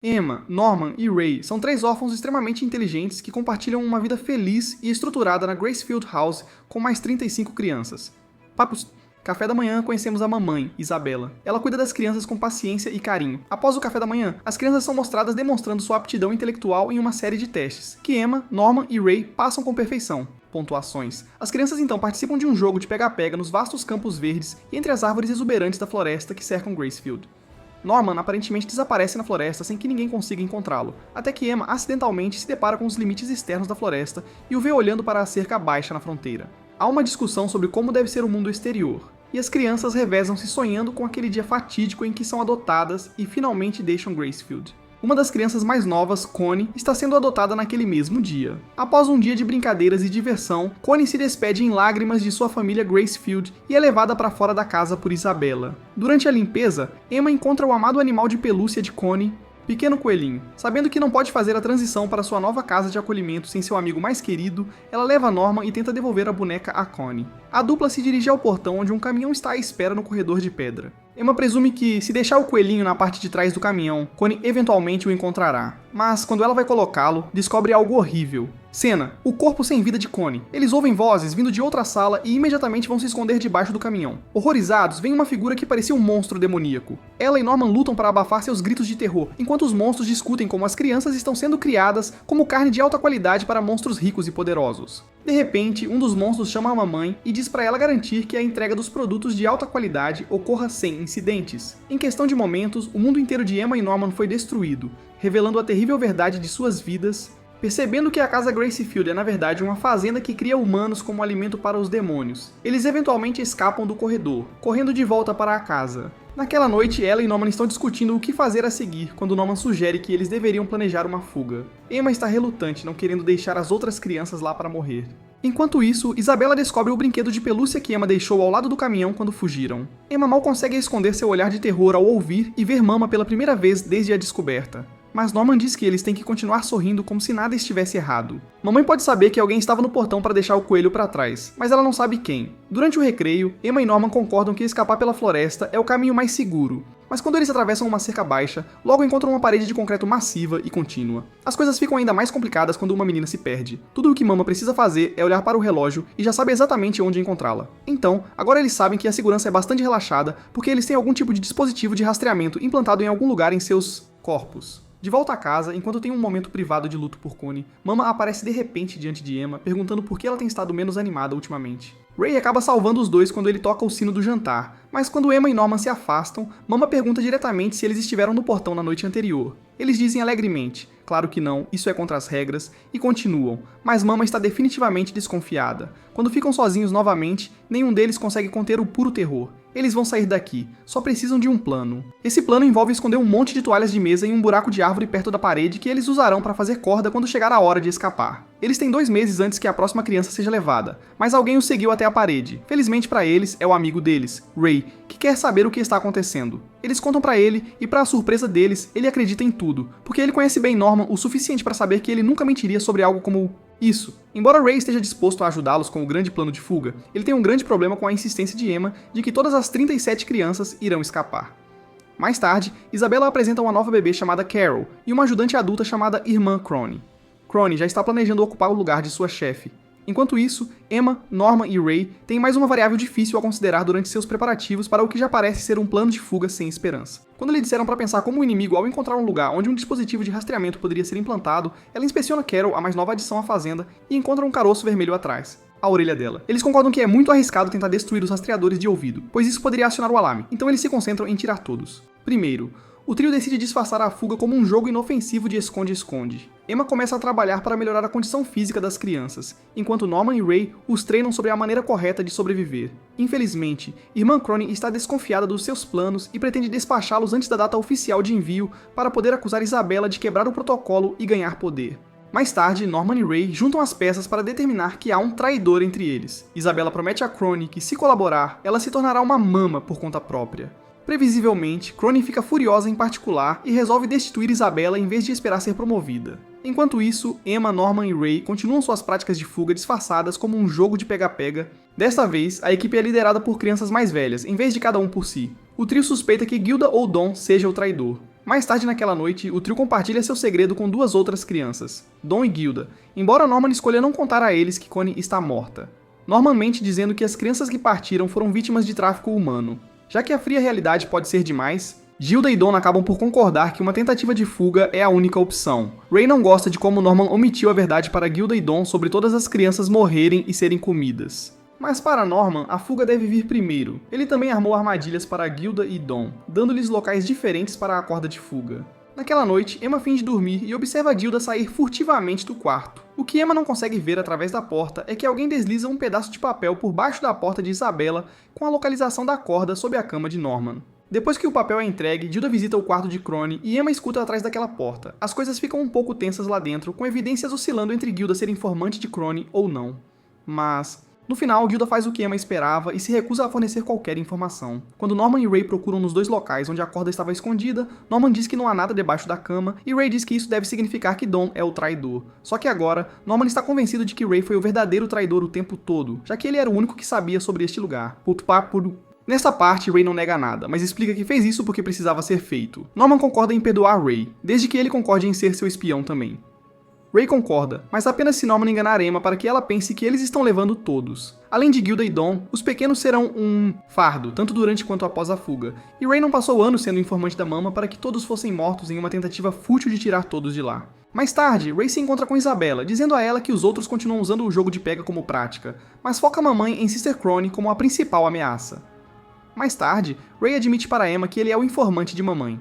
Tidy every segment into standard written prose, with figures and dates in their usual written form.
Emma, Norman e Ray são 3 órfãos extremamente inteligentes que compartilham uma vida feliz e estruturada na Gracefield House com mais 35 crianças. Papos. Café da manhã, conhecemos a mamãe, Isabela. Ela cuida das crianças com paciência e carinho. Após o café da manhã, as crianças são mostradas demonstrando sua aptidão intelectual em uma série de testes, que Emma, Norman e Ray passam com perfeição. Pontuações. As crianças então participam de um jogo de pega-pega nos vastos campos verdes e entre as árvores exuberantes da floresta que cercam Gracefield. Norman aparentemente desaparece na floresta sem que ninguém consiga encontrá-lo, até que Emma acidentalmente se depara com os limites externos da floresta e o vê olhando para a cerca baixa na fronteira. Há uma discussão sobre como deve ser o mundo exterior, e as crianças revezam-se sonhando com aquele dia fatídico em que são adotadas e finalmente deixam Gracefield. Uma das crianças mais novas, Connie, está sendo adotada naquele mesmo dia. Após um dia de brincadeiras e diversão, Connie se despede em lágrimas de sua família Gracefield e é levada para fora da casa por Isabela. Durante a limpeza, Emma encontra o amado animal de pelúcia de Connie, Pequeno Coelhinho. Sabendo que não pode fazer a transição para sua nova casa de acolhimento sem seu amigo mais querido, ela leva Norman e tenta devolver a boneca a Connie. A dupla se dirige ao portão onde um caminhão está à espera no corredor de pedra. Emma presume que, se deixar o coelhinho na parte de trás do caminhão, Connie eventualmente o encontrará. Mas, quando ela vai colocá-lo, descobre algo horrível. Cena: o corpo sem vida de Connie. Eles ouvem vozes vindo de outra sala e imediatamente vão se esconder debaixo do caminhão. Horrorizados, vem uma figura que parecia um monstro demoníaco. Ela e Norman lutam para abafar seus gritos de terror, enquanto os monstros discutem como as crianças estão sendo criadas como carne de alta qualidade para monstros ricos e poderosos. De repente, um dos monstros chama a mamãe e diz para ela garantir que a entrega dos produtos de alta qualidade ocorra sem incidentes. Em questão de momentos, o mundo inteiro de Emma e Norman foi destruído, revelando a terrível verdade de suas vidas. Percebendo que a casa Gracefield é na verdade uma fazenda que cria humanos como alimento para os demônios, eles eventualmente escapam do corredor, correndo de volta para a casa. Naquela noite, ela e Norman estão discutindo o que fazer a seguir, quando Norman sugere que eles deveriam planejar uma fuga. Emma está relutante, não querendo deixar as outras crianças lá para morrer. Enquanto isso, Isabela descobre o brinquedo de pelúcia que Emma deixou ao lado do caminhão quando fugiram. Emma mal consegue esconder seu olhar de terror ao ouvir e ver Mama pela primeira vez desde a descoberta. Mas Norman diz que eles têm que continuar sorrindo como se nada estivesse errado. Mamãe pode saber que alguém estava no portão para deixar o coelho para trás, mas ela não sabe quem. Durante o recreio, Emma e Norman concordam que escapar pela floresta é o caminho mais seguro. Mas quando eles atravessam uma cerca baixa, logo encontram uma parede de concreto massiva e contínua. As coisas ficam ainda mais complicadas quando uma menina se perde. Tudo o que Mama precisa fazer é olhar para o relógio e já sabe exatamente onde encontrá-la. Então, agora eles sabem que a segurança é bastante relaxada porque eles têm algum tipo de dispositivo de rastreamento implantado em algum lugar em seus corpos. De volta a casa, enquanto tem um momento privado de luto por Connie, Mama aparece de repente diante de Emma, perguntando por que ela tem estado menos animada ultimamente. Ray acaba salvando os dois quando ele toca o sino do jantar, mas quando Emma e Norman se afastam, Mama pergunta diretamente se eles estiveram no portão na noite anterior. Eles dizem alegremente, claro que não, isso é contra as regras, e continuam, mas Mama está definitivamente desconfiada. Quando ficam sozinhos novamente, nenhum deles consegue conter o puro terror. Eles vão sair daqui, só precisam de um plano. Esse plano envolve esconder um monte de toalhas de mesa em um buraco de árvore perto da parede que eles usarão para fazer corda quando chegar a hora de escapar. Eles têm 2 meses antes que a próxima criança seja levada, mas alguém os seguiu até a parede. Felizmente para eles, é o amigo deles, Ray, que quer saber o que está acontecendo. Eles contam para ele e, para a surpresa deles, ele acredita em tudo, porque ele conhece bem Norman o suficiente para saber que ele nunca mentiria sobre algo como isso. Embora Ray esteja disposto a ajudá-los com o grande plano de fuga, ele tem um grande problema com a insistência de Emma de que todas as 37 crianças irão escapar. Mais tarde, Isabela apresenta uma nova bebê chamada Carol e uma ajudante adulta chamada Irmã Crony. Crony já está planejando ocupar o lugar de sua chefe. Enquanto isso, Emma, Norman e Ray têm mais uma variável difícil a considerar durante seus preparativos para o que já parece ser um plano de fuga sem esperança. Quando lhe disseram para pensar como o inimigo ao encontrar um lugar onde um dispositivo de rastreamento poderia ser implantado, ela inspeciona Carol, a mais nova adição à fazenda, e encontra um caroço vermelho atrás, a orelha dela. Eles concordam que é muito arriscado tentar destruir os rastreadores de ouvido, pois isso poderia acionar o alarme, então eles se concentram em tirar todos. Primeiro, o trio decide disfarçar a fuga como um jogo inofensivo de esconde-esconde. Emma começa a trabalhar para melhorar a condição física das crianças, enquanto Norman e Ray os treinam sobre a maneira correta de sobreviver. Infelizmente, Irmã Crony está desconfiada dos seus planos e pretende despachá-los antes da data oficial de envio para poder acusar Isabela de quebrar o protocolo e ganhar poder. Mais tarde, Norman e Ray juntam as peças para determinar que há um traidor entre eles. Isabela promete a Crony que, se colaborar, ela se tornará uma mama por conta própria. Previsivelmente, Crony fica furiosa em particular e resolve destituir Isabela em vez de esperar ser promovida. Enquanto isso, Emma, Norman e Ray continuam suas práticas de fuga disfarçadas como um jogo de pega-pega. Desta vez, a equipe é liderada por crianças mais velhas, em vez de cada um por si. O trio suspeita que Gilda ou Don seja o traidor. Mais tarde naquela noite, o trio compartilha seu segredo com duas outras crianças, Dawn e Gilda, embora Norman escolha não contar a eles que Connie está morta. Norman mente dizendo que as crianças que partiram foram vítimas de tráfico humano. Já que a fria realidade pode ser demais, Gilda e Dawn acabam por concordar que uma tentativa de fuga é a única opção. Ray não gosta de como Norman omitiu a verdade para Gilda e Dawn sobre todas as crianças morrerem e serem comidas. Mas para Norman, a fuga deve vir primeiro. Ele também armou armadilhas para Gilda e Dawn, dando-lhes locais diferentes para a corda de fuga. Naquela noite, Emma finge dormir e observa Gilda sair furtivamente do quarto. O que Emma não consegue ver através da porta é que alguém desliza um pedaço de papel por baixo da porta de Isabella com a localização da corda sob a cama de Norman. Depois que o papel é entregue, Gilda visita o quarto de Crone e Emma escuta atrás daquela porta. As coisas ficam um pouco tensas lá dentro, com evidências oscilando entre Gilda ser informante de Crone ou não. Mas no final, Gilda faz o que Emma esperava e se recusa a fornecer qualquer informação. Quando Norman e Ray procuram nos dois locais onde a corda estava escondida, Norman diz que não há nada debaixo da cama e Ray diz que isso deve significar que Dawn é o traidor. Só que agora, Norman está convencido de que Ray foi o verdadeiro traidor o tempo todo, já que ele era o único que sabia sobre este lugar. Nessa parte, Ray não nega nada, mas explica que fez isso porque precisava ser feito. Norman concorda em perdoar Ray, desde que ele concorde em ser seu espião também. Ray concorda, mas apenas se Norman enganar Emma para que ela pense que eles estão levando todos. Além de Gilda e Dawn, os pequenos serão um fardo, tanto durante quanto após a fuga, e Ray não passou anos sendo informante da Mama para que todos fossem mortos em uma tentativa fútil de tirar todos de lá. Mais tarde, Ray se encontra com Isabella, dizendo a ela que os outros continuam usando o jogo de pega como prática, mas foca a mamãe em Sister Crone como a principal ameaça. Mais tarde, Ray admite para Emma que ele é o informante de mamãe.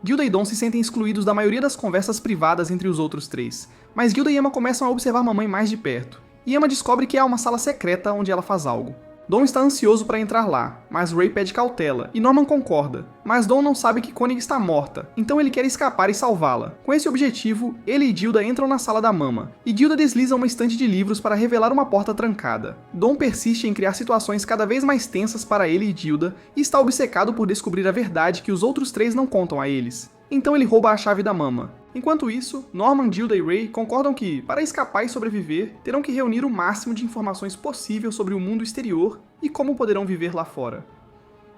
Gilda e Dawn se sentem excluídos da maioria das conversas privadas entre os outros três, mas Gilda e Emma começam a observar mamãe mais de perto, e Emma descobre que há uma sala secreta onde ela faz algo. Dawn está ansioso para entrar lá, mas Ray pede cautela, e Norman concorda, mas Dawn não sabe que Connie está morta, então ele quer escapar e salvá-la. Com esse objetivo, ele e Gilda entram na sala da Mama, e Gilda desliza uma estante de livros para revelar uma porta trancada. Dawn persiste em criar situações cada vez mais tensas para ele e Gilda, e está obcecado por descobrir a verdade que os outros três não contam a eles. Então ele rouba a chave da Mama. Enquanto isso, Norman, Gilda e Ray concordam que, para escapar e sobreviver, terão que reunir o máximo de informações possível sobre o mundo exterior e como poderão viver lá fora.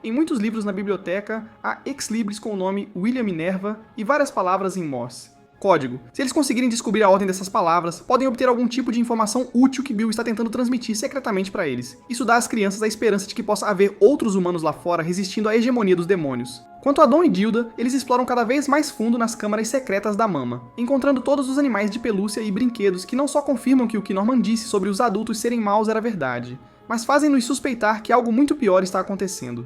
Em muitos livros na biblioteca, há ex-libris com o nome William Minerva e várias palavras em Morse. Código. Se eles conseguirem descobrir a ordem dessas palavras, podem obter algum tipo de informação útil que Bill está tentando transmitir secretamente para eles. Isso dá às crianças a esperança de que possa haver outros humanos lá fora resistindo à hegemonia dos demônios. Quanto a Dawn e Gilda, eles exploram cada vez mais fundo nas câmaras secretas da Mama, encontrando todos os animais de pelúcia e brinquedos que não só confirmam que o que Norman disse sobre os adultos serem maus era verdade, mas fazem-nos suspeitar que algo muito pior está acontecendo.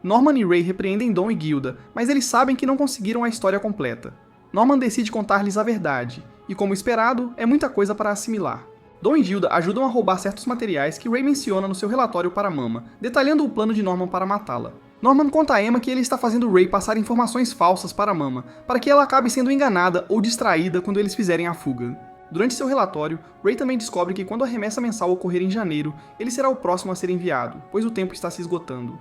Norman e Ray repreendem Dawn e Gilda, mas eles sabem que não conseguiram a história completa. Norman decide contar-lhes a verdade, e como esperado, é muita coisa para assimilar. Dawn e Gilda ajudam a roubar certos materiais que Ray menciona no seu relatório para Mama, detalhando o plano de Norman para matá-la. Norman conta a Emma que ele está fazendo Ray passar informações falsas para Mama, para que ela acabe sendo enganada ou distraída quando eles fizerem a fuga. Durante seu relatório, Ray também descobre que quando a remessa mensal ocorrer em janeiro, ele será o próximo a ser enviado, pois o tempo está se esgotando.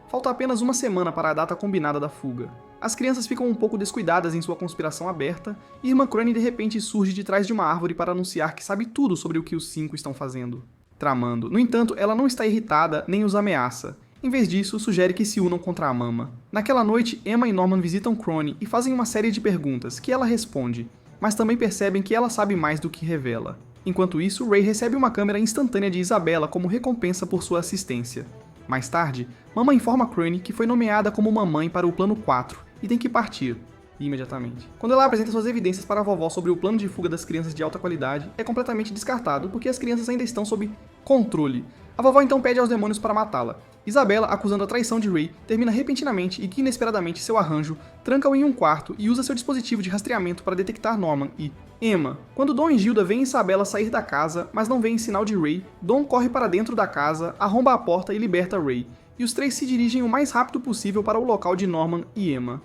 Falta apenas uma semana para a data combinada da fuga. As crianças ficam um pouco descuidadas em sua conspiração aberta, e Irmã Crane de repente surge de trás de uma árvore para anunciar que sabe tudo sobre o que os 5 estão fazendo. Tramando. No entanto, ela não está irritada nem os ameaça. Em vez disso, sugere que se unam contra a Mama. Naquela noite, Emma e Norman visitam Crone e fazem uma série de perguntas, que ela responde, mas também percebem que ela sabe mais do que revela. Enquanto isso, Ray recebe uma câmera instantânea de Isabella como recompensa por sua assistência. Mais tarde, Mama informa Crane que foi nomeada como mamãe para o plano 4 e tem que partir, imediatamente. Quando ela apresenta suas evidências para a vovó sobre o plano de fuga das crianças de alta qualidade, é completamente descartado porque as crianças ainda estão sob controle. A vovó então pede aos demônios para matá-la. Isabella, acusando a traição de Ray, termina repentinamente e que inesperadamente seu arranjo tranca-o em um quarto e usa seu dispositivo de rastreamento para detectar Norman e Emma. Quando Dawn e Gilda veem Isabella sair da casa, mas não veem sinal de Ray, Dawn corre para dentro da casa, arromba a porta e liberta Ray, e os três se dirigem o mais rápido possível para o local de Norman e Emma.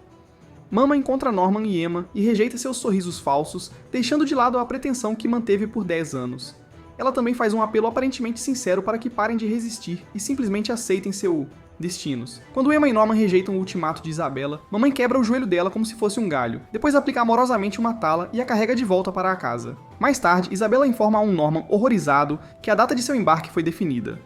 Mama encontra Norman e Emma e rejeita seus sorrisos falsos, deixando de lado a pretensão que manteve por 10 anos. Ela também faz um apelo aparentemente sincero para que parem de resistir e simplesmente aceitem seu destinos. Quando Emma e Norman rejeitam o ultimato de Isabella, mamãe quebra o joelho dela como se fosse um galho, depois aplica amorosamente uma tala e a carrega de volta para a casa. Mais tarde, Isabella informa a um Norman horrorizado que a data de seu embarque foi definida.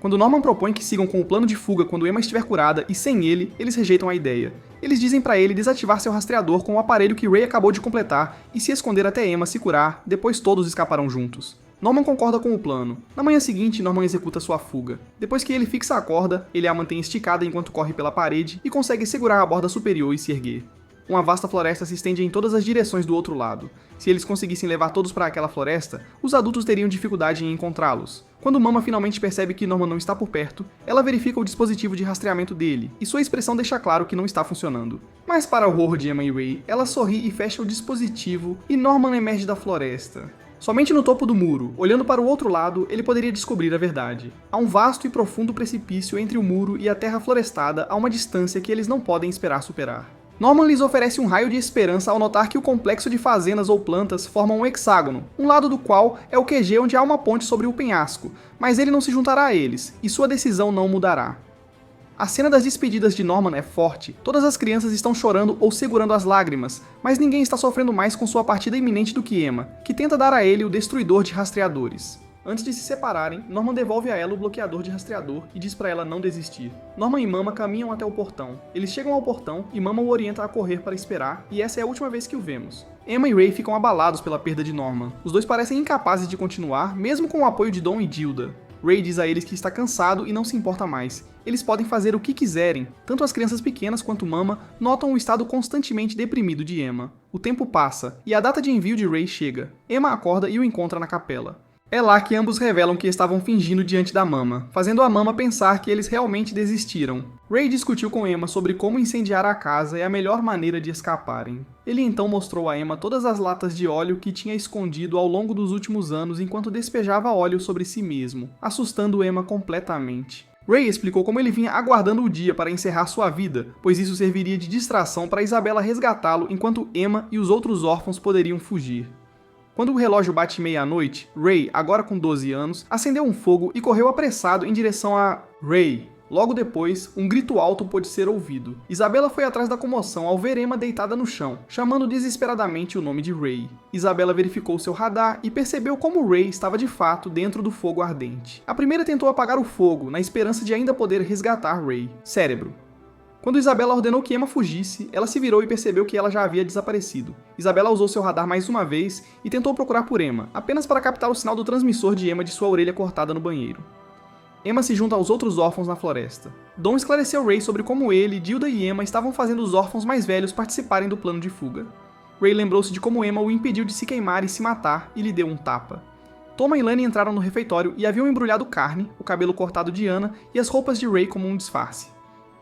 Quando Norman propõe que sigam com o plano de fuga quando Emma estiver curada e sem ele, eles rejeitam a ideia. Eles dizem pra ele desativar seu rastreador com o aparelho que Ray acabou de completar e se esconder até Emma se curar, depois todos escaparão juntos. Norman concorda com o plano. Na manhã seguinte, Norman executa sua fuga. Depois que ele fixa a corda, ele a mantém esticada enquanto corre pela parede e consegue segurar a borda superior e se erguer. Uma vasta floresta se estende em todas as direções do outro lado. Se eles conseguissem levar todos para aquela floresta, os adultos teriam dificuldade em encontrá-los. Quando Mama finalmente percebe que Norman não está por perto, ela verifica o dispositivo de rastreamento dele, e sua expressão deixa claro que não está funcionando. Mas para o horror de Emma e Ray, ela sorri e fecha o dispositivo, e Norman emerge da floresta. Somente no topo do muro, olhando para o outro lado, ele poderia descobrir a verdade. Há um vasto e profundo precipício entre o muro e a terra florestada a uma distância que eles não podem esperar superar. Norman lhes oferece um raio de esperança ao notar que o complexo de fazendas ou plantas forma um hexágono, um lado do qual é o QG onde há uma ponte sobre o penhasco, mas ele não se juntará a eles, e sua decisão não mudará. A cena das despedidas de Norman é forte, todas as crianças estão chorando ou segurando as lágrimas, mas ninguém está sofrendo mais com sua partida iminente do que Emma, que tenta dar a ele o destruidor de rastreadores. Antes de se separarem, Norman devolve a ela o bloqueador de rastreador e diz pra ela não desistir. Norman e Mama caminham até o portão. Eles chegam ao portão e Mama o orienta a correr para esperar, e essa é a última vez que o vemos. Emma e Ray ficam abalados pela perda de Norman. Os dois parecem incapazes de continuar, mesmo com o apoio de Dawn e Gilda. Ray diz a eles que está cansado e não se importa mais. Eles podem fazer o que quiserem. Tanto as crianças pequenas quanto Mama notam o estado constantemente deprimido de Emma. O tempo passa, e a data de envio de Ray chega. Emma acorda e o encontra na capela. É lá que ambos revelam que estavam fingindo diante da Mama, fazendo a Mama pensar que eles realmente desistiram. Ray discutiu com Emma sobre como incendiar a casa e a melhor maneira de escaparem. Ele então mostrou a Emma todas as latas de óleo que tinha escondido ao longo dos últimos anos enquanto despejava óleo sobre si mesmo, assustando Emma completamente. Ray explicou como ele vinha aguardando o dia para encerrar sua vida, pois isso serviria de distração para Isabela resgatá-lo enquanto Emma e os outros órfãos poderiam fugir. Quando o relógio bate meia-noite, Ray, agora com 12 anos, acendeu um fogo e correu apressado em direção a Ray. Logo depois, um grito alto pôde ser ouvido. Isabela foi atrás da comoção ao ver Emma deitada no chão, chamando desesperadamente o nome de Ray. Isabela verificou seu radar e percebeu como Ray estava de fato dentro do fogo ardente. A primeira tentou apagar o fogo, na esperança de ainda poder resgatar Ray. Cérebro. Quando Isabela ordenou que Emma fugisse, ela se virou e percebeu que ela já havia desaparecido. Isabela usou seu radar mais uma vez e tentou procurar por Emma, apenas para captar o sinal do transmissor de Emma de sua orelha cortada no banheiro. Emma se junta aos outros órfãos na floresta. Dawn esclareceu Ray sobre como ele, Gilda e Emma estavam fazendo os órfãos mais velhos participarem do plano de fuga. Ray lembrou-se de como Emma o impediu de se queimar e se matar e lhe deu um tapa. Toma e Lani entraram no refeitório e haviam embrulhado carne, o cabelo cortado de Anna e as roupas de Ray como um disfarce.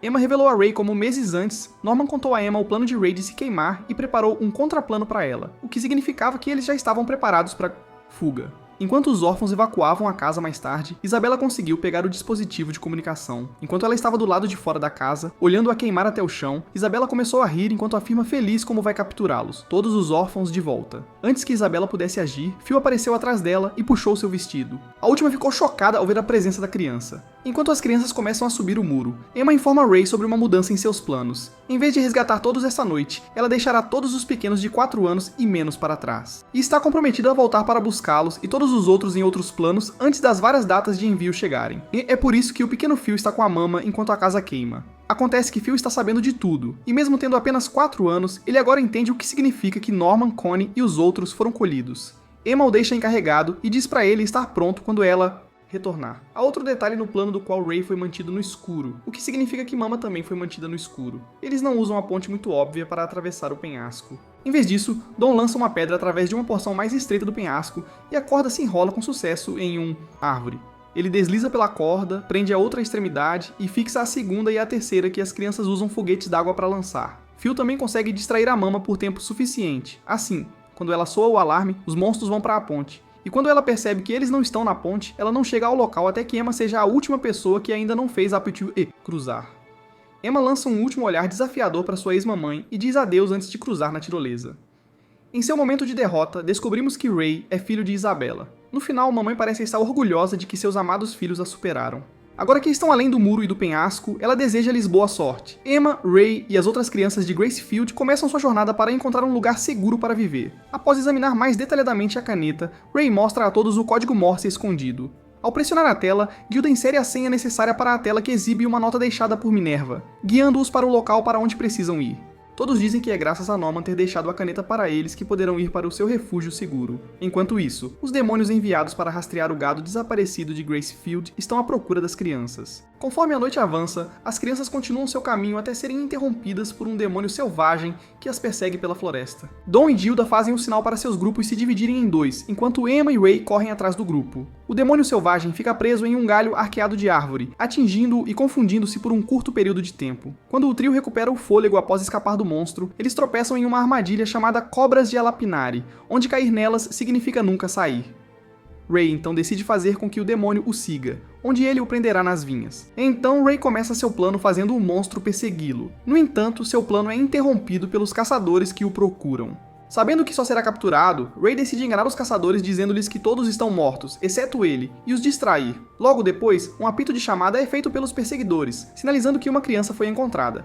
Emma revelou a Ray como meses antes, Norman contou a Emma o plano de Ray de se queimar e preparou um contraplano para ela, o que significava que eles já estavam preparados para fuga. Enquanto os órfãos evacuavam a casa mais tarde, Isabela conseguiu pegar o dispositivo de comunicação. Enquanto ela estava do lado de fora da casa, olhando-a queimar até o chão, Isabela começou a rir enquanto afirma feliz como vai capturá-los, todos os órfãos de volta. Antes que Isabela pudesse agir, Phil apareceu atrás dela e puxou seu vestido. A última ficou chocada ao ver a presença da criança. Enquanto as crianças começam a subir o muro, Emma informa Ray sobre uma mudança em seus planos. Em vez de resgatar todos essa noite, ela deixará todos os pequenos de 4 anos e menos para trás. E está comprometida a voltar para buscá-los e todos os outros em outros planos antes das várias datas de envio chegarem. E é por isso que o pequeno Phil está com a Mama enquanto a casa queima. Acontece que Phil está sabendo de tudo, e mesmo tendo apenas 4 anos, ele agora entende o que significa que Norman, Connie e os outros foram colhidos. Emma o deixa encarregado e diz para ele estar pronto quando ela retornar. Há outro detalhe no plano do qual Ray foi mantido no escuro, o que significa que Mama também foi mantida no escuro. Eles não usam a ponte muito óbvia para atravessar o penhasco. Em vez disso, Dawn lança uma pedra através de uma porção mais estreita do penhasco e a corda se enrola com sucesso em uma árvore. Ele desliza pela corda, prende a outra extremidade e fixa a segunda e a terceira que as crianças usam foguetes d'água para lançar. Phil também consegue distrair a Mama por tempo suficiente. Assim, quando ela soa o alarme, os monstros vão para a ponte. E quando ela percebe que eles não estão na ponte, ela não chega ao local até que Emma seja a última pessoa que ainda não fez a cruzar. Emma lança um último olhar desafiador para sua ex-mamãe e diz adeus antes de cruzar na tirolesa. Em seu momento de derrota, descobrimos que Ray é filho de Isabela. No final, mamãe parece estar orgulhosa de que seus amados filhos a superaram. Agora que estão além do muro e do penhasco, ela deseja-lhes boa sorte. Emma, Ray e as outras crianças de Gracefield começam sua jornada para encontrar um lugar seguro para viver. Após examinar mais detalhadamente a caneta, Ray mostra a todos o código Morse escondido. Ao pressionar a tela, Gilda insere a senha necessária para a tela que exibe uma nota deixada por Minerva, guiando-os para o local para onde precisam ir. Todos dizem que é graças a Norman ter deixado a caneta para eles que poderão ir para o seu refúgio seguro. Enquanto isso, os demônios enviados para rastrear o gado desaparecido de Gracefield estão à procura das crianças. Conforme a noite avança, as crianças continuam seu caminho até serem interrompidas por um demônio selvagem que as persegue pela floresta. Dawn e Gilda fazem um sinal para seus grupos se dividirem em dois, enquanto Emma e Ray correm atrás do grupo. O demônio selvagem fica preso em um galho arqueado de árvore, atingindo-o e confundindo-se por um curto período de tempo. Quando o trio recupera o fôlego após escapar do monstro, eles tropeçam em uma armadilha chamada Cobras de Alapinari, onde cair nelas significa nunca sair. Ray então decide fazer com que o demônio o siga, onde ele o prenderá nas vinhas. Então Ray começa seu plano fazendo o monstro persegui-lo. No entanto, seu plano é interrompido pelos caçadores que o procuram. Sabendo que só será capturado, Ray decide enganar os caçadores dizendo-lhes que todos estão mortos, exceto ele, e os distrair. Logo depois, um apito de chamada é feito pelos perseguidores, sinalizando que uma criança foi encontrada.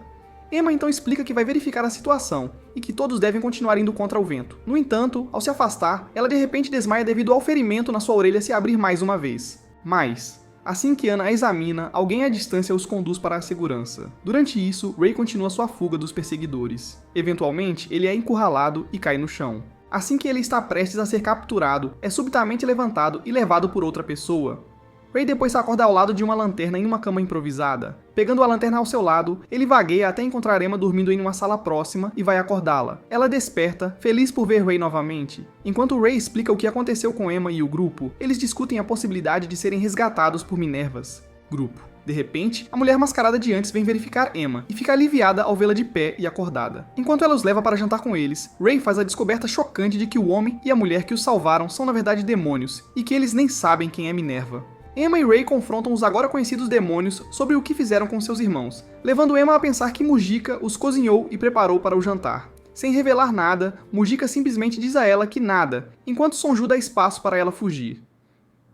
Emma então explica que vai verificar a situação, e que todos devem continuar indo contra o vento. No entanto, ao se afastar, ela de repente desmaia devido ao ferimento na sua orelha se abrir mais uma vez. Mas, assim que Anna a examina, alguém à distância os conduz para a segurança. Durante isso, Ray continua sua fuga dos perseguidores. Eventualmente, ele é encurralado e cai no chão. Assim que ele está prestes a ser capturado, é subitamente levantado e levado por outra pessoa. Ray depois se acorda ao lado de uma lanterna em uma cama improvisada. Pegando a lanterna ao seu lado, ele vagueia até encontrar Emma dormindo em uma sala próxima e vai acordá-la. Ela desperta, feliz por ver Ray novamente. Enquanto Ray explica o que aconteceu com Emma e o grupo, eles discutem a possibilidade de serem resgatados por Minervas. Grupo. De repente, a mulher mascarada de antes vem verificar Emma e fica aliviada ao vê-la de pé e acordada. Enquanto ela os leva para jantar com eles, Ray faz a descoberta chocante de que o homem e a mulher que os salvaram são na verdade demônios e que eles nem sabem quem é Minerva. Emma e Ray confrontam os agora conhecidos demônios sobre o que fizeram com seus irmãos, levando Emma a pensar que Mujica os cozinhou e preparou para o jantar. Sem revelar nada, Mujica simplesmente diz a ela que nada, enquanto Sonju dá espaço para ela fugir.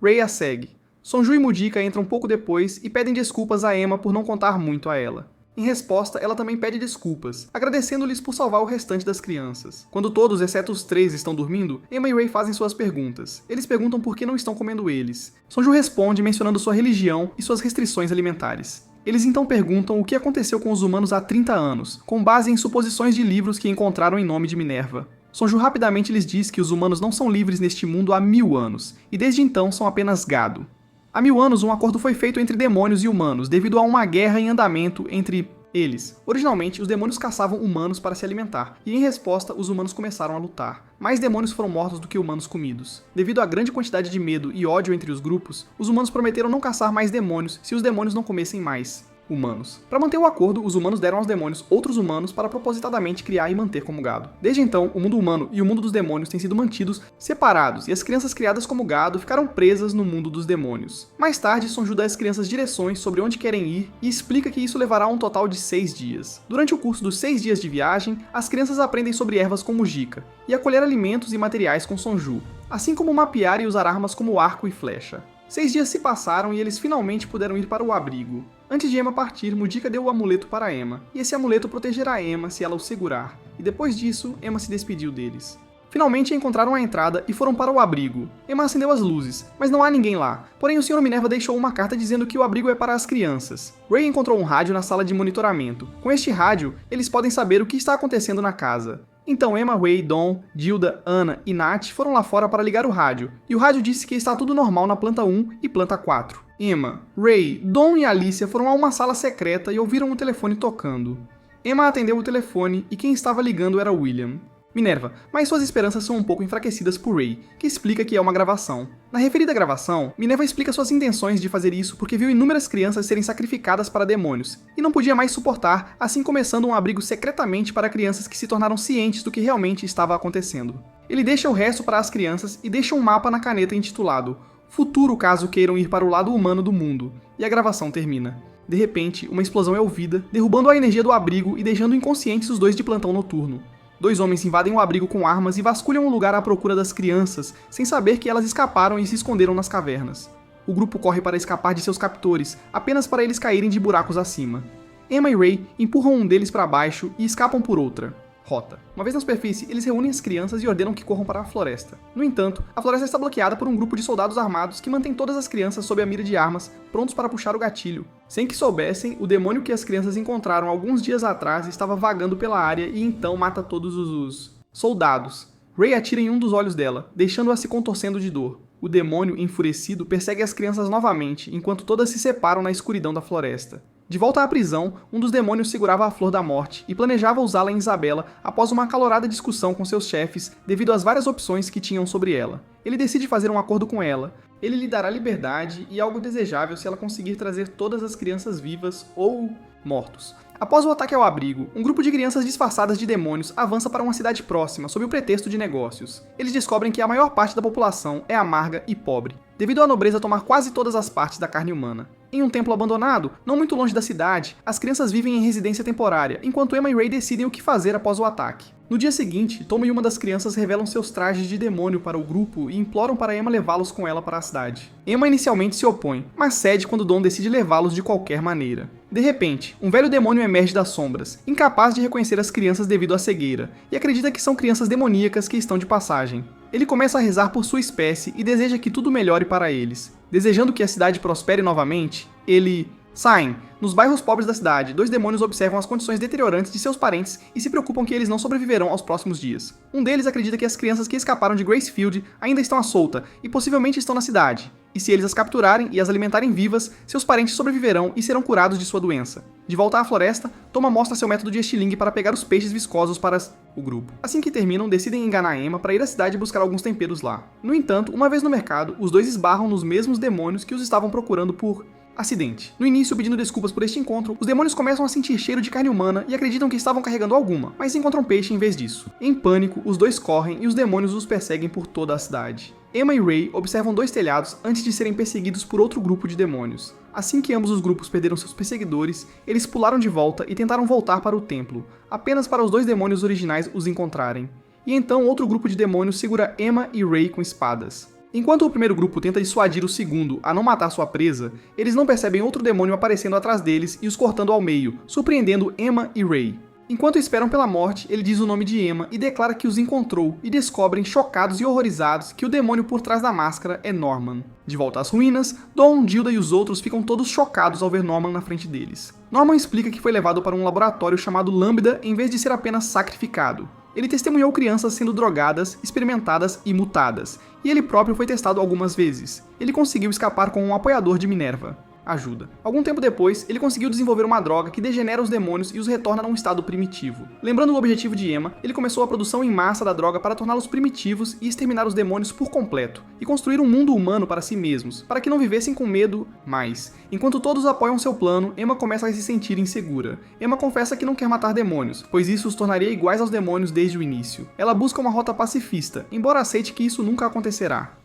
Ray a segue. Sonju e Mujica entram pouco depois e pedem desculpas a Emma por não contar muito a ela. Em resposta, ela também pede desculpas, agradecendo-lhes por salvar o restante das crianças. Quando todos, exceto os três, estão dormindo, Emma e Ray fazem suas perguntas. Eles perguntam por que não estão comendo eles. Sonju responde mencionando sua religião e suas restrições alimentares. Eles então perguntam o que aconteceu com os humanos há 30 anos, com base em suposições de livros que encontraram em nome de Minerva. Sonju rapidamente lhes diz que os humanos não são livres neste mundo há 1000 anos, e desde então são apenas gado. Há 1000 anos, um acordo foi feito entre demônios e humanos, devido a uma guerra em andamento entre eles. Originalmente, os demônios caçavam humanos para se alimentar, e em resposta, os humanos começaram a lutar. Mais demônios foram mortos do que humanos comidos. Devido à grande quantidade de medo e ódio entre os grupos, os humanos prometeram não caçar mais demônios se os demônios não comessem mais humanos. Para manter o acordo, os humanos deram aos demônios outros humanos para propositadamente criar e manter como gado. Desde então, o mundo humano e o mundo dos demônios têm sido mantidos separados, e as crianças criadas como gado ficaram presas no mundo dos demônios. Mais tarde, Sonju dá às crianças direções sobre onde querem ir e explica que isso levará a um total de 6 dias. Durante o curso dos 6 dias de viagem, as crianças aprendem sobre ervas com Mujica e a colher alimentos e materiais com Sonju, assim como mapear e usar armas como arco e flecha. 6 dias se passaram e eles finalmente puderam ir para o abrigo. Antes de Emma partir, Mujica deu o amuleto para Emma, e esse amuleto protegerá Emma se ela o segurar, e depois disso, Emma se despediu deles. Finalmente encontraram a entrada e foram para o abrigo. Emma acendeu as luzes, mas não há ninguém lá, porém o Sr. Minerva deixou uma carta dizendo que o abrigo é para as crianças. Ray encontrou um rádio na sala de monitoramento. Com este rádio, eles podem saber o que está acontecendo na casa. Então Emma, Ray, Dawn, Gilda, Anna e Nat foram lá fora para ligar o rádio, e o rádio disse que está tudo normal na planta 1 e planta 4. Emma, Ray, Dawn e Alicia foram a uma sala secreta e ouviram o telefone tocando. Emma atendeu o telefone e quem estava ligando era William. Minerva, mas suas esperanças são um pouco enfraquecidas por Ray, que explica que é uma gravação. Na referida gravação, Minerva explica suas intenções de fazer isso porque viu inúmeras crianças serem sacrificadas para demônios, e não podia mais suportar, assim começando um abrigo secretamente para crianças que se tornaram cientes do que realmente estava acontecendo. Ele deixa o resto para as crianças e deixa um mapa na caneta intitulado Futuro caso queiram ir para o lado humano do mundo, e a gravação termina. De repente, uma explosão é ouvida, derrubando a energia do abrigo e deixando inconscientes os dois de plantão noturno. 2 homens invadem o abrigo com armas e vasculham o lugar à procura das crianças, sem saber que elas escaparam e se esconderam nas cavernas. O grupo corre para escapar de seus captores, apenas para eles caírem de buracos acima. Emma e Ray empurram um deles para baixo e escapam por outra. rota. Uma vez na superfície, eles reúnem as crianças e ordenam que corram para a floresta. No entanto, a floresta está bloqueada por um grupo de soldados armados que mantém todas as crianças sob a mira de armas, prontos para puxar o gatilho. Sem que soubessem, o demônio que as crianças encontraram alguns dias atrás estava vagando pela área e então mata todos os soldados. Ray atira em um dos olhos dela, deixando-a se contorcendo de dor. O demônio, enfurecido, persegue as crianças novamente, enquanto todas se separam na escuridão da floresta. De volta à prisão, um dos demônios segurava a Flor da Morte e planejava usá-la em Isabela após uma acalorada discussão com seus chefes devido às várias opções que tinham sobre ela. Ele decide fazer um acordo com ela. Ele lhe dará liberdade e algo desejável se ela conseguir trazer todas as crianças vivas ou mortos. Após o ataque ao abrigo, um grupo de crianças disfarçadas de demônios avança para uma cidade próxima sob o pretexto de negócios. Eles descobrem que a maior parte da população é amarga e pobre, devido à nobreza tomar quase todas as partes da carne humana. Em um templo abandonado, não muito longe da cidade, as crianças vivem em residência temporária, enquanto Emma e Ray decidem o que fazer após o ataque. No dia seguinte, Tom e uma das crianças revelam seus trajes de demônio para o grupo e imploram para Emma levá-los com ela para a cidade. Emma inicialmente se opõe, mas cede quando Dom decide levá-los de qualquer maneira. De repente, um velho demônio emerge das sombras, incapaz de reconhecer as crianças devido à cegueira, e acredita que são crianças demoníacas que estão de passagem. Ele começa a rezar por sua espécie e deseja que tudo melhore para eles. Desejando que a cidade prospere novamente, ele... Saem. Nos bairros pobres da cidade, dois demônios observam as condições deteriorantes de seus parentes e se preocupam que eles não sobreviverão aos próximos dias. Um deles acredita que as crianças que escaparam de Gracefield ainda estão à solta e possivelmente estão na cidade. E se eles as capturarem e as alimentarem vivas, seus parentes sobreviverão e serão curados de sua doença. De volta à floresta, Toma mostra seu método de estilingue para pegar os peixes viscosos para o grupo. Assim que terminam, decidem enganar Emma para ir à cidade e buscar alguns temperos lá. No entanto, uma vez no mercado, os dois esbarram nos mesmos demônios que os estavam procurando por acidente. No início, pedindo desculpas por este encontro, os demônios começam a sentir cheiro de carne humana e acreditam que estavam carregando alguma, mas encontram peixe em vez disso. Em pânico, os dois correm e os demônios os perseguem por toda a cidade. Emma e Ray observam dois telhados antes de serem perseguidos por outro grupo de demônios. Assim que ambos os grupos perderam seus perseguidores, eles pularam de volta e tentaram voltar para o templo, apenas para os dois demônios originais os encontrarem. E então outro grupo de demônios segura Emma e Ray com espadas. Enquanto o primeiro grupo tenta dissuadir o segundo a não matar sua presa, eles não percebem outro demônio aparecendo atrás deles e os cortando ao meio, surpreendendo Emma e Ray. Enquanto esperam pela morte, ele diz o nome de Emma e declara que os encontrou, e descobrem, chocados e horrorizados, que o demônio por trás da máscara é Norman. De volta às ruínas, Dawn, Gilda e os outros ficam todos chocados ao ver Norman na frente deles. Norman explica que foi levado para um laboratório chamado Lambda em vez de ser apenas sacrificado. Ele testemunhou crianças sendo drogadas, experimentadas e mutadas, e ele próprio foi testado algumas vezes. Ele conseguiu escapar com um apoiador de Minerva. Ajuda. Algum tempo depois, ele conseguiu desenvolver uma droga que degenera os demônios e os retorna a um estado primitivo. Lembrando o objetivo de Emma, ele começou a produção em massa da droga para torná-los primitivos e exterminar os demônios por completo, e construir um mundo humano para si mesmos, para que não vivessem com medo mais. Enquanto todos apoiam seu plano, Emma começa a se sentir insegura. Emma confessa que não quer matar demônios, pois isso os tornaria iguais aos demônios desde o início. Ela busca uma rota pacifista, embora aceite que isso nunca acontecerá.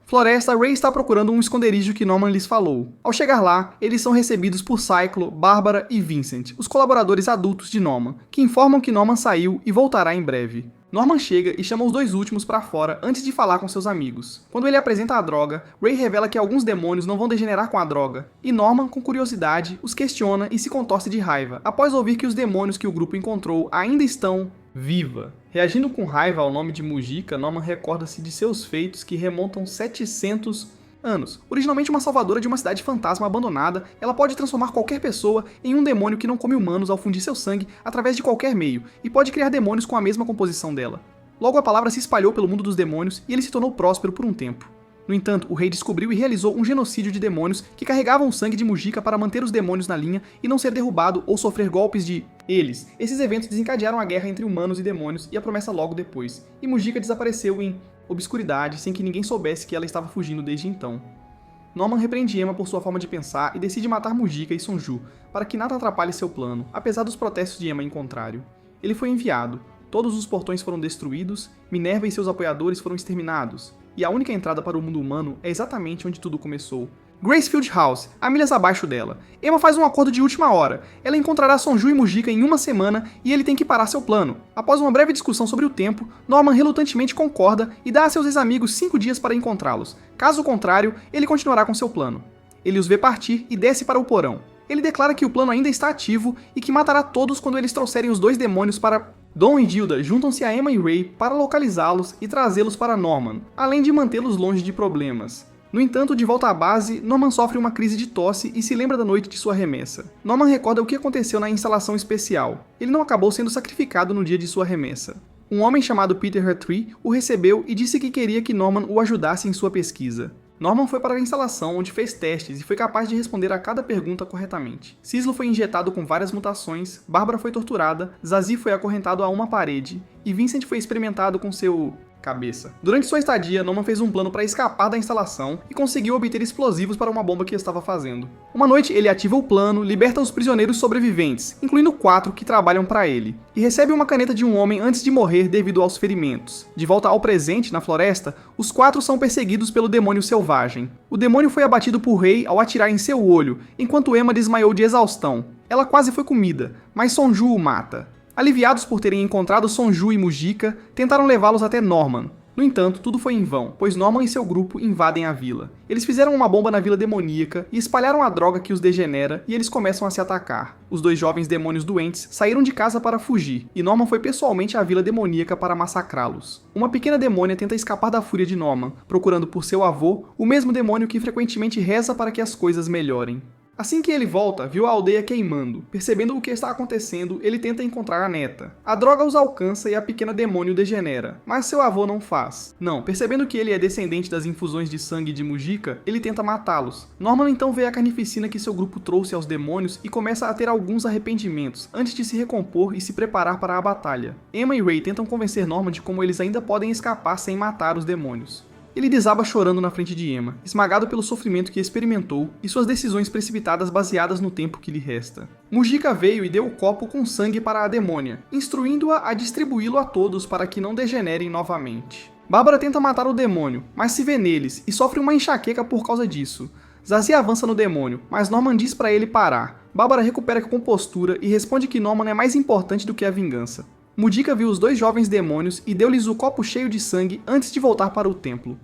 Floresta, Ray está procurando um esconderijo que Norman lhes falou. Ao chegar lá, eles são recebidos por Cyclo, Bárbara e Vincent, os colaboradores adultos de Norman, que informam que Norman saiu e voltará em breve. Norman chega e chama os dois últimos para fora antes de falar com seus amigos. Quando ele apresenta a droga, Ray revela que alguns demônios não vão degenerar com a droga, e Norman, com curiosidade, os questiona e se contorce de raiva, após ouvir que os demônios que o grupo encontrou ainda estão viva. Reagindo com raiva ao nome de Mujica, Norman recorda-se de seus feitos que remontam 700 anos. Originalmente uma salvadora de uma cidade fantasma abandonada, ela pode transformar qualquer pessoa em um demônio que não come humanos ao fundir seu sangue através de qualquer meio, e pode criar demônios com a mesma composição dela. Logo a palavra se espalhou pelo mundo dos demônios e ele se tornou próspero por um tempo. No entanto, o rei descobriu e realizou um genocídio de demônios que carregavam o sangue de Mujica para manter os demônios na linha e não ser derrubado ou sofrer golpes de eles. Esses eventos desencadearam a guerra entre humanos e demônios e a promessa logo depois. E Mujica desapareceu em obscuridade sem que ninguém soubesse que ela estava fugindo desde então. Norman repreende Emma por sua forma de pensar e decide matar Mujica e Sonju, para que nada atrapalhe seu plano, apesar dos protestos de Emma em contrário. Ele foi enviado. Todos os portões foram destruídos, Minerva e seus apoiadores foram exterminados, e a única entrada para o mundo humano é exatamente onde tudo começou. Gracefield House, a milhas abaixo dela. Emma faz um acordo de última hora. Ela encontrará Sonju e Mujica em uma semana e ele tem que parar seu plano. Após uma breve discussão sobre o tempo, Norman relutantemente concorda e dá a seus ex-amigos 5 dias para encontrá-los. Caso contrário, ele continuará com seu plano. Ele os vê partir e desce para o porão. Ele declara que o plano ainda está ativo e que matará todos quando eles trouxerem os dois demônios para Dawn e Gilda juntam-se a Emma e Ray para localizá-los e trazê-los para Norman, além de mantê-los longe de problemas. No entanto, de volta à base, Norman sofre uma crise de tosse e se lembra da noite de sua remessa. Norman recorda o que aconteceu na instalação especial. Ele não acabou sendo sacrificado no dia de sua remessa. Um homem chamado Peter Hattree o recebeu e disse que queria que Norman o ajudasse em sua pesquisa. Norman foi para a instalação onde fez testes e foi capaz de responder a cada pergunta corretamente. Sislo foi injetado com várias mutações, Bárbara foi torturada, Zazie foi acorrentado a uma parede e Vincent foi experimentado com seu cabeça. Durante sua estadia, Norman fez um plano para escapar da instalação e conseguiu obter explosivos para uma bomba que estava fazendo. Uma noite, ele ativa o plano, liberta os prisioneiros sobreviventes, incluindo 4 que trabalham para ele, e recebe uma caneta de um homem antes de morrer devido aos ferimentos. De volta ao presente, na floresta, os 4 são perseguidos pelo demônio selvagem. O demônio foi abatido por Ray ao atirar em seu olho, enquanto Emma desmaiou de exaustão. Ela quase foi comida, mas Sonju o mata. Aliviados por terem encontrado Sonju e Mujika, tentaram levá-los até Norman. No entanto, tudo foi em vão, pois Norman e seu grupo invadem a vila. Eles fizeram uma bomba na vila demoníaca e espalharam a droga que os degenera e eles começam a se atacar. Os 2 jovens demônios doentes saíram de casa para fugir, e Norman foi pessoalmente à vila demoníaca para massacrá-los. Uma pequena demônia tenta escapar da fúria de Norman, procurando por seu avô, o mesmo demônio que frequentemente reza para que as coisas melhorem. Assim que ele volta, viu a aldeia queimando. Percebendo o que está acontecendo, ele tenta encontrar a neta. A droga os alcança e a pequena demônio degenera, mas seu avô não faz. Não, percebendo que ele é descendente das infusões de sangue de Mujika, ele tenta matá-los. Norman então vê a carnificina que seu grupo trouxe aos demônios e começa a ter alguns arrependimentos, antes de se recompor e se preparar para a batalha. Emma e Ray tentam convencer Norman de como eles ainda podem escapar sem matar os demônios. Ele desaba chorando na frente de Emma, esmagado pelo sofrimento que experimentou e suas decisões precipitadas baseadas no tempo que lhe resta. Mujika veio e deu o copo com sangue para a demônia, instruindo-a a distribuí-lo a todos para que não degenerem novamente. Bárbara tenta matar o demônio, mas se vê neles e sofre uma enxaqueca por causa disso. Zazie avança no demônio, mas Norman diz para ele parar. Bárbara recupera a compostura e responde que Norman é mais importante do que a vingança. Mujika viu os 2 jovens demônios e deu-lhes o copo cheio de sangue antes de voltar para o templo.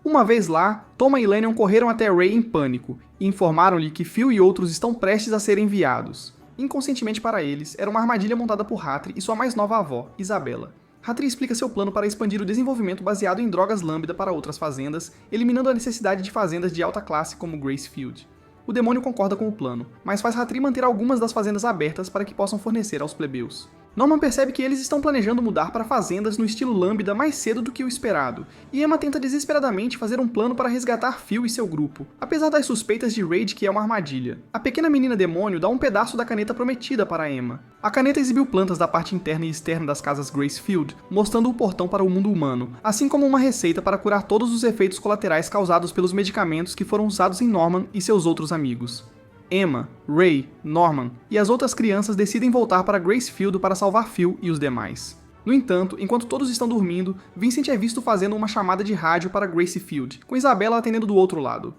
Uma vez lá, Toma e Lennon correram até Ray em pânico e informaram-lhe que Phil e outros estão prestes a serem enviados. Inconscientemente para eles, era uma armadilha montada por Hattree e sua mais nova avó, Isabella. Hattree explica seu plano para expandir o desenvolvimento baseado em drogas lambda para outras fazendas, eliminando a necessidade de fazendas de alta classe como Gracefield. O demônio concorda com o plano, mas faz Hattree manter algumas das fazendas abertas para que possam fornecer aos plebeus. Norman percebe que eles estão planejando mudar para fazendas no estilo lambda mais cedo do que o esperado, e Emma tenta desesperadamente fazer um plano para resgatar Phil e seu grupo, apesar das suspeitas de Ray de que é uma armadilha. A pequena menina demônio dá um pedaço da caneta prometida para Emma. A caneta exibiu plantas da parte interna e externa das casas Gracefield, mostrando o portão para o mundo humano, assim como uma receita para curar todos os efeitos colaterais causados pelos medicamentos que foram usados em Norman e seus outros amigos. Emma, Ray, Norman e as outras crianças decidem voltar para Gracefield para salvar Phil e os demais. No entanto, enquanto todos estão dormindo, Vincent é visto fazendo uma chamada de rádio para Gracefield, com Isabella atendendo do outro lado.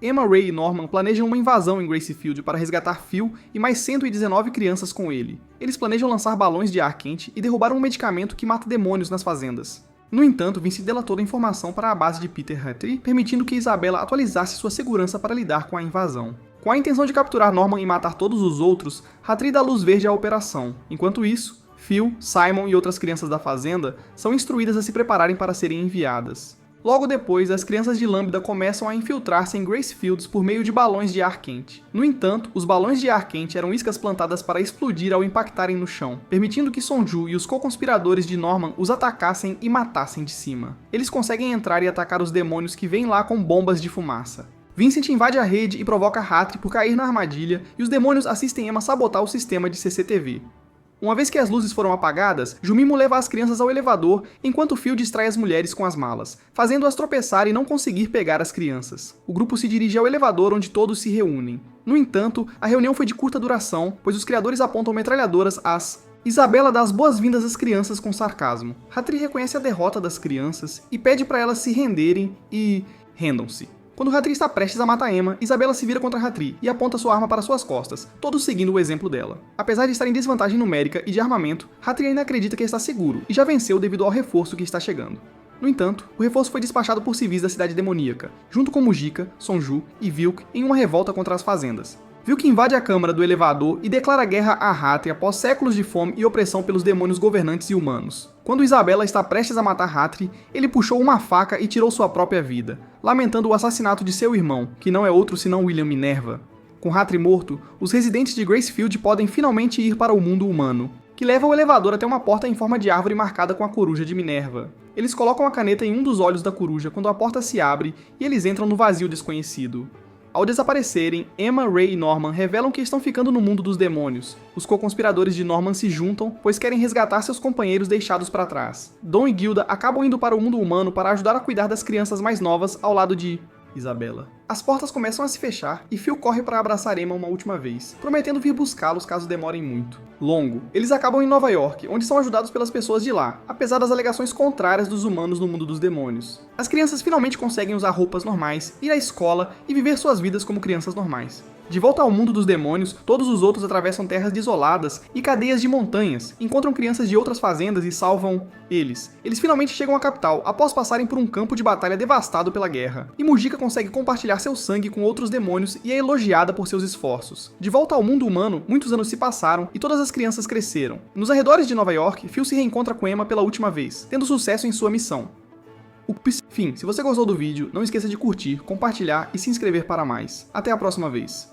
Emma, Ray e Norman planejam uma invasão em Gracefield para resgatar Phil e mais 119 crianças com ele. Eles planejam lançar balões de ar quente e derrubar um medicamento que mata demônios nas fazendas. No entanto, Vincent delatou a informação para a base de Peter Hattree, permitindo que Isabella atualizasse sua segurança para lidar com a invasão. Com a intenção de capturar Norman e matar todos os outros, Hattree dá luz verde à operação. Enquanto isso, Phil, Simon e outras crianças da fazenda são instruídas a se prepararem para serem enviadas. Logo depois, as crianças de Lambda começam a infiltrar-se em Gracefields por meio de balões de ar quente. No entanto, os balões de ar quente eram iscas plantadas para explodir ao impactarem no chão, permitindo que Sonju e os co-conspiradores de Norman os atacassem e matassem de cima. Eles conseguem entrar e atacar os demônios que vêm lá com bombas de fumaça. Vincent invade a rede e provoca Hattree por cair na armadilha, e os demônios assistem Emma sabotar o sistema de CCTV. Uma vez que as luzes foram apagadas, Jumimo leva as crianças ao elevador, enquanto Phil distrai as mulheres com as malas, fazendo-as tropeçar e não conseguir pegar as crianças. O grupo se dirige ao elevador onde todos se reúnem. No entanto, a reunião foi de curta duração, pois os criadores apontam metralhadoras às... Isabella dá as boas-vindas às crianças com sarcasmo. Hattree reconhece a derrota das crianças e pede para elas se renderem e... rendam-se. Quando Hattree está prestes a matar Emma, Isabella se vira contra Hattree e aponta sua arma para suas costas, todos seguindo o exemplo dela. Apesar de estar em desvantagem numérica e de armamento, Hattree ainda acredita que está seguro e já venceu devido ao reforço que está chegando. No entanto, o reforço foi despachado por civis da cidade demoníaca, junto com Mujika, Sonju e Vilk em uma revolta contra as fazendas. viu que invade a câmara do elevador e declara guerra a Hattie após séculos de fome e opressão pelos demônios governantes e humanos. Quando Isabella está prestes a matar Hattie, ele puxou uma faca e tirou sua própria vida, lamentando o assassinato de seu irmão, que não é outro senão William Minerva. Com Hattie morto, os residentes de Gracefield podem finalmente ir para o mundo humano, que leva o elevador até uma porta em forma de árvore marcada com a coruja de Minerva. Eles colocam a caneta em um dos olhos da coruja quando a porta se abre e eles entram no vazio desconhecido. Ao desaparecerem, Emma, Ray e Norman revelam que estão ficando no mundo dos demônios. Os co-conspiradores de Norman se juntam, pois querem resgatar seus companheiros deixados para trás. Dom e Gilda acabam indo para o mundo humano para ajudar a cuidar das crianças mais novas ao lado de Isabella. As portas começam a se fechar e Phil corre para abraçar Emma uma última vez, prometendo vir buscá-los caso demorem muito. Longo, eles acabam em Nova York, onde são ajudados pelas pessoas de lá, apesar das alegações contrárias dos humanos no mundo dos demônios. As crianças finalmente conseguem usar roupas normais, ir à escola e viver suas vidas como crianças normais. De volta ao mundo dos demônios, todos os outros atravessam terras desoladas e cadeias de montanhas, encontram crianças de outras fazendas e salvam eles. Eles finalmente chegam à capital, após passarem por um campo de batalha devastado pela guerra. E Mujica consegue compartilhar seu sangue com outros demônios e é elogiada por seus esforços. De volta ao mundo humano, muitos anos se passaram e todas as crianças cresceram. Nos arredores de Nova York, Phil se reencontra com Emma pela última vez, tendo sucesso em sua missão. Enfim, se você gostou do vídeo, não esqueça de curtir, compartilhar e se inscrever para mais. Até a próxima vez.